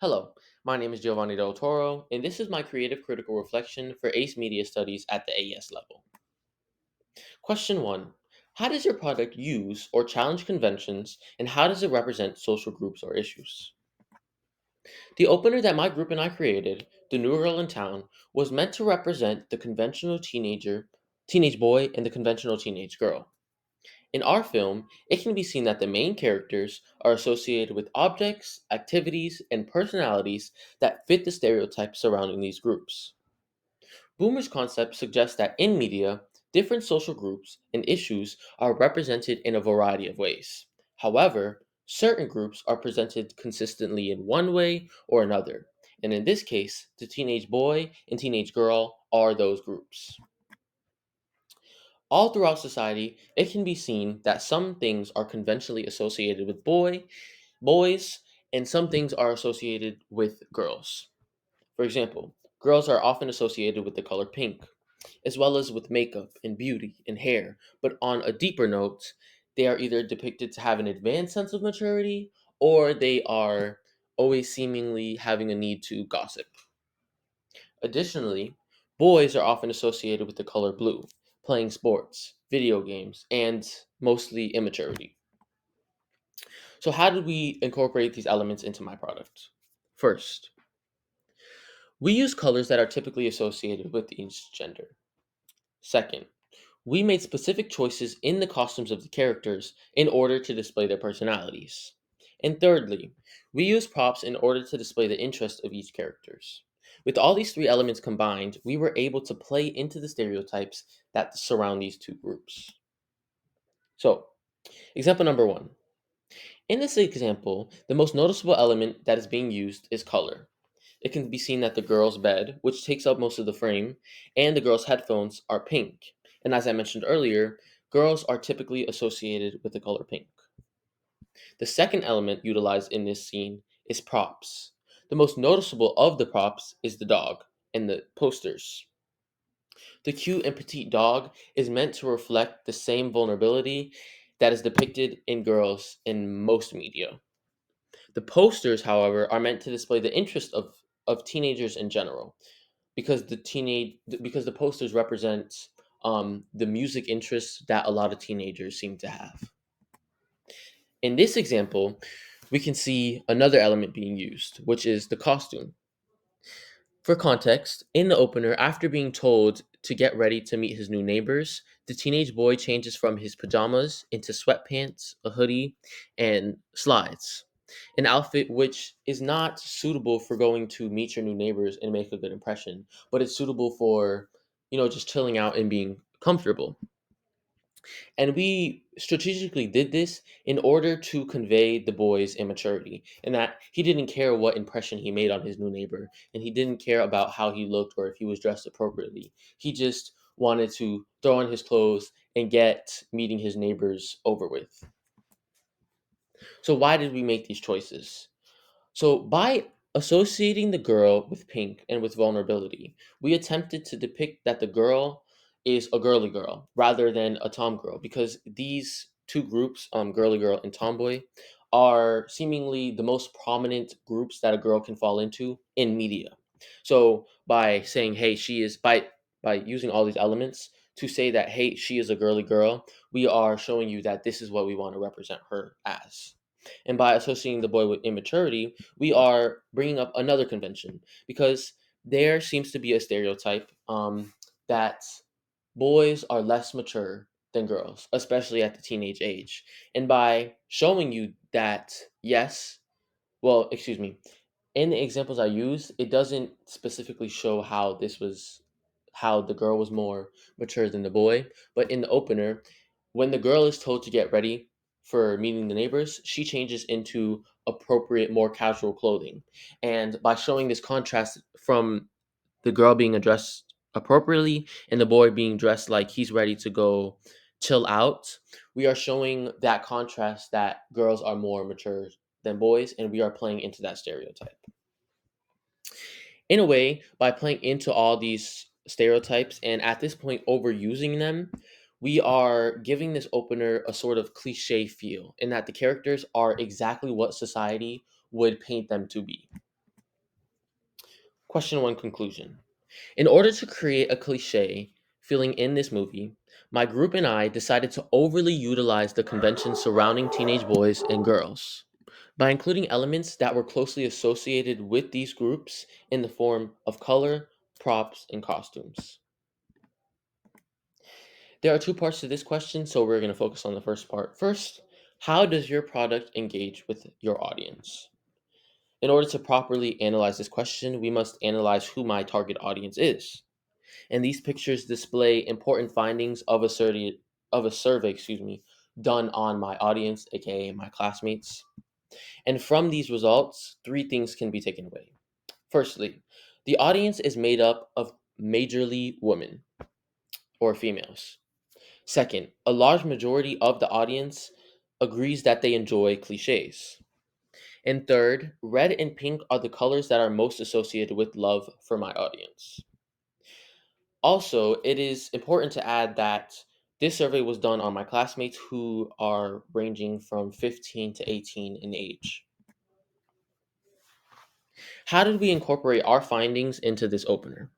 Hello, my name is Giovanni Del Toro, and this is my creative critical reflection for ACE Media Studies at the AS level. Question 1. How does your product use or challenge conventions, and how does it represent social groups or issues? The opener that my group and I created, The New Girl in Town, was meant to represent the conventional teenage boy, and the conventional teenage girl. In our film, it can be seen that the main characters are associated with objects, activities, and personalities that fit the stereotypes surrounding these groups. Boomer's concept suggests that in media, different social groups and issues are represented in a variety of ways. However, certain groups are presented consistently in one way or another, and in this case, the teenage boy and teenage girl are those groups. All throughout society, it can be seen that some things are conventionally associated with boys, and some things are associated with girls. For example, girls are often associated with the color pink, as well as with makeup and beauty and hair. But on a deeper note, they are either depicted to have an advanced sense of maturity, or they are always seemingly having a need to gossip. Additionally, boys are often associated with the color blue, playing sports, video games, and mostly immaturity. So, how did we incorporate these elements into my product? First, we use colors that are typically associated with each gender. Second, we made specific choices in the costumes of the characters in order to display their personalities. And thirdly, we use props in order to display the interest of each characters. With all these three elements combined, we were able to play into the stereotypes that surround these two groups. So, example number one. In this example, the most noticeable element that is being used is color. It can be seen that the girl's bed, which takes up most of the frame, and the girl's headphones are pink. And as I mentioned earlier, girls are typically associated with the color pink. The second element utilized in this scene is props. The most noticeable of the props is the dog and the posters. The cute and petite dog is meant to reflect the same vulnerability that is depicted in girls in most media. The posters, however, are meant to display the interest of teenagers in general, because the posters represent the music interests that a lot of teenagers seem to have. In this example, we can see another element being used, which is the costume. For context, in the opener, after being told to get ready to meet his new neighbors, the teenage boy changes from his pajamas into sweatpants, a hoodie, and slides. An outfit which is not suitable for going to meet your new neighbors and make a good impression, but it's suitable for, just chilling out and being comfortable. And we strategically did this in order to convey the boy's immaturity, and that he didn't care what impression he made on his new neighbor, and he didn't care about how he looked or if he was dressed appropriately. He just wanted to throw on his clothes and get meeting his neighbors over with. So, why did we make these choices? So, by associating the girl with pink and with vulnerability, we attempted to depict that the girl is a girly girl rather than a tom girl, because these two groups, girly girl and tomboy, are seemingly the most prominent groups that a girl can fall into in media. So, by saying, hey, by using all these elements to say that, hey, she is a girly girl, we are showing you that this is what we want to represent her as. And by associating the boy with immaturity, we are bringing up another convention, because there seems to be a stereotype that boys are less mature than girls, especially at the teenage age. And by showing you that, yes, well, excuse me, in the examples I use, it doesn't specifically show how the girl was more mature than the boy. But in the opener, when the girl is told to get ready for meeting the neighbors, she changes into appropriate, more casual clothing. And by showing this contrast from the girl being addressed appropriately and the boy being dressed like he's ready to go chill out, we are showing that contrast, that girls are more mature than boys, and we are playing into that stereotype. In a way, by playing into all these stereotypes and at this point overusing them, we are giving this opener a sort of cliche feel in that the characters are exactly what society would paint them to be. Question one conclusion. In order to create a cliche feeling in this movie, my group and I decided to overly utilize the conventions surrounding teenage boys and girls by including elements that were closely associated with these groups in the form of color, props, and costumes. There are two parts to this question, so we're going to focus on the first part. First, how does your product engage with your audience? In order to properly analyze this question, we must analyze who my target audience is. And these pictures display important findings of a survey, done on my audience, aka my classmates. And from these results, three things can be taken away. Firstly, the audience is made up of majorly women or females. Second, a large majority of the audience agrees that they enjoy cliches. And third, red and pink are the colors that are most associated with love for my audience. Also, it is important to add that this survey was done on my classmates who are ranging from 15 to 18 in age. How did we incorporate our findings into this opener?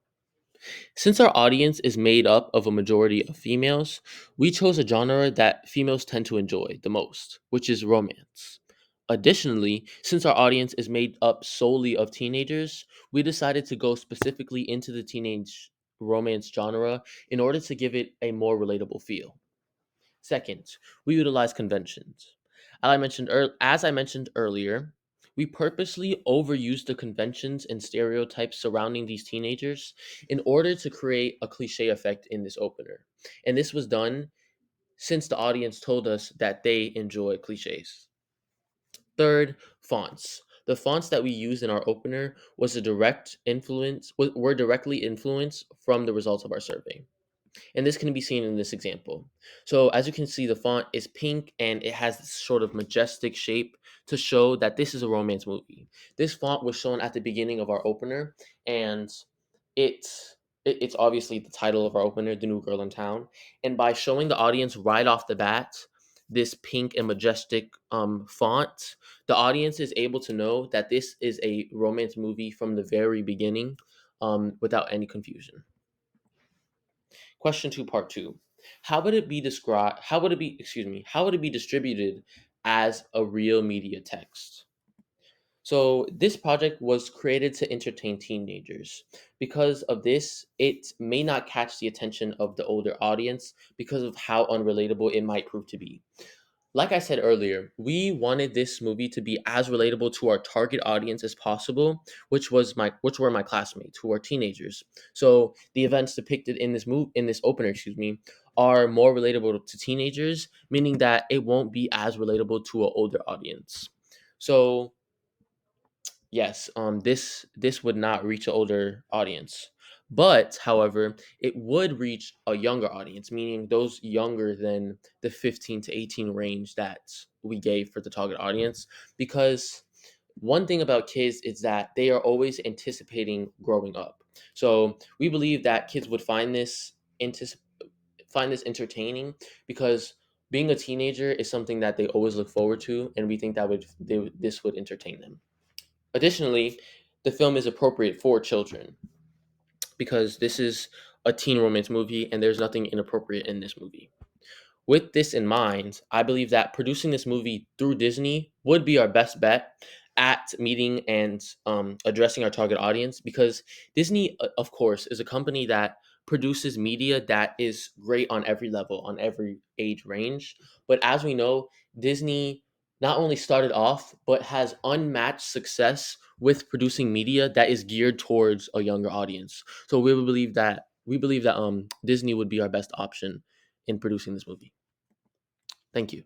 Since our audience is made up of a majority of females, we chose a genre that females tend to enjoy the most, which is romance. Additionally, since our audience is made up solely of teenagers, we decided to go specifically into the teenage romance genre in order to give it a more relatable feel. Second, we utilize conventions. As I mentioned earlier, we purposely overused the conventions and stereotypes surrounding these teenagers in order to create a cliche effect in this opener. And this was done since the audience told us that they enjoy cliches. Third, fonts. The fonts that we used in our opener were directly influenced from the results of our survey. And this can be seen in this example. So as you can see, the font is pink and it has this sort of majestic shape to show that this is a romance movie. This font was shown at the beginning of our opener, and it's it's obviously the title of our opener, The New Girl in Town. And by showing the audience right off the bat this pink and majestic font, the audience is able to know that this is a romance movie from the very beginning, without any confusion. Question two, part two. How would it be distributed as a real media text? So this project was created to entertain teenagers. Because of this, it may not catch the attention of the older audience because of how unrelatable it might prove to be. Like I said earlier, we wanted this movie to be as relatable to our target audience as possible, which were my classmates who are teenagers. So the events depicted in this opener, are more relatable to teenagers, meaning that it won't be as relatable to an older audience. So yes, this would not reach an older audience. But however, it would reach a younger audience, meaning those younger than the 15 to 18 range that we gave for the target audience. Because one thing about kids is that they are always anticipating growing up. So we believe that kids would find this entertaining because being a teenager is something that they always look forward to, and we think that this would entertain them. Additionally, the film is appropriate for children because this is a teen romance movie and there's nothing inappropriate in this movie. With this in mind, I believe that producing this movie through Disney would be our best bet at meeting and addressing our target audience because Disney, of course, is a company that produces media that is great on every level, on every age range. But as we know, Disney not only started off, but has unmatched success with producing media that is geared towards a younger audience. So we believe that Disney would be our best option in producing this movie. Thank you.